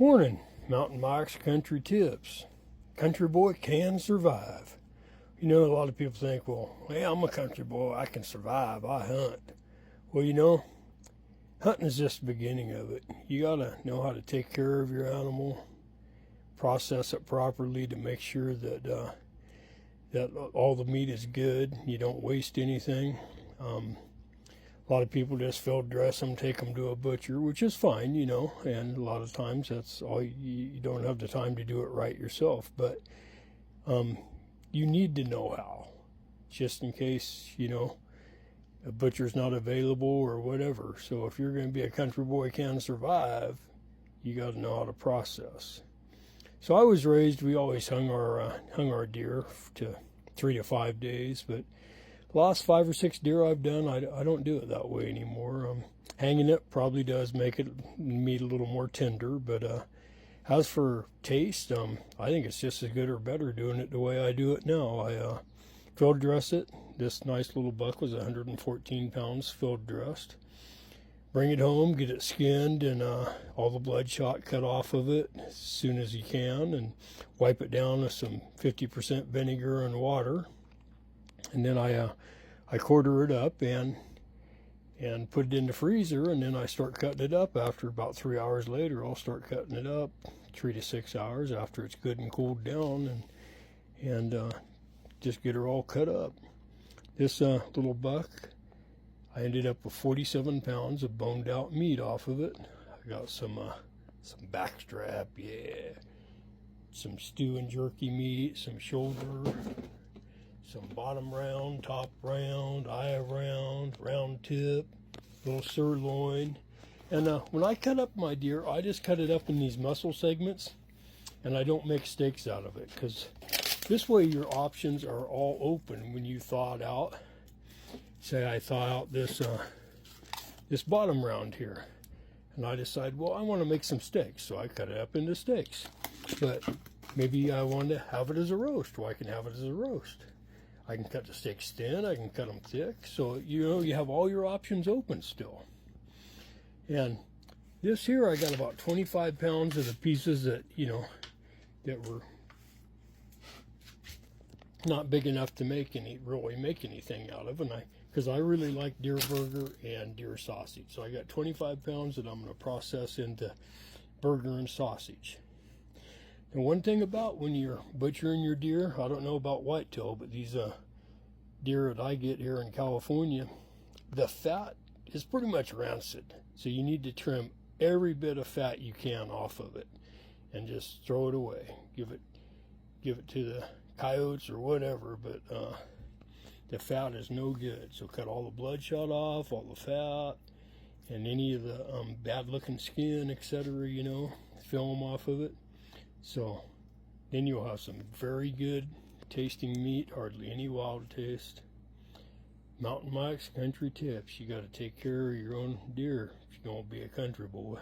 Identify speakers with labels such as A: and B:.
A: Morning, Mountain Mike's Country Tips. Country boy can survive. You know, a lot of people think, well, hey, I'm a country boy, I can survive, I hunt. Well, you know, hunting is just the beginning of it. You gotta know how to take care of your animal, process it properly to make sure that that all the meat is good. You don't waste anything. A lot of people just field dress them, take them to a butcher, which is fine, you know, and a lot of times that's all you don't have the time to do it right yourself. But you need to know how, just in case, you know, a butcher's not available or whatever. So if you're going to be a country boy can survive, you got to know how to process. So I was raised, we always hung our deer to 3 to 5 days, but the last 5 or 6 deer I've done, I don't do it that way anymore. Hanging it probably does make it meat a little more tender, but as for taste, I think it's just as good or better doing it the way I do it now. I field dress it. This nice little buck was 114 pounds field dressed. Bring it home, get it skinned, and all the blood shot cut off of it as soon as you can, and wipe it down with some 50% vinegar and water. And then I quarter it up and put it in the freezer, and then I start cutting it up. After about 3 hours later, I'll start cutting it up 3 to 6 hours after it's good and cooled down, and just get her all cut up. This little buck, I ended up with 47 pounds of boned out meat off of it. I got some backstrap, yeah, some stew and jerky meat, some shoulder, some bottom round, top round, eye round, round tip, little sirloin. And when I cut up my deer, I just cut it up in these muscle segments, and I don't make steaks out of it, because this way your options are all open when you thaw it out. Say I thaw out this bottom round here, and I decide, well, I want to make some steaks, so I cut it up into steaks. But maybe I want to have it as a roast. Well, I can have it as a roast. I can cut the steaks thin, I can cut them thick, so you know you have all your options open still. And this here, I got about 25 pounds of the pieces that, you know, that were not big enough to really make anything out of, and because I really like deer burger and deer sausage, so I got 25 pounds that I'm going to process into burger and sausage. And one thing about when you're butchering your deer, I don't know about whitetail, but these deer that I get here in California, the fat is pretty much rancid. So you need to trim every bit of fat you can off of it and just throw it away. Give it to the coyotes or whatever, but the fat is no good. So cut all the bloodshot off, all the fat, and any of the bad looking skin, etc., you know, film off of it. So then you'll have some very good tasting meat, hardly any wild taste. Mountain Mike's Country Tips. You got to take care of your own deer if you're going to be a country boy.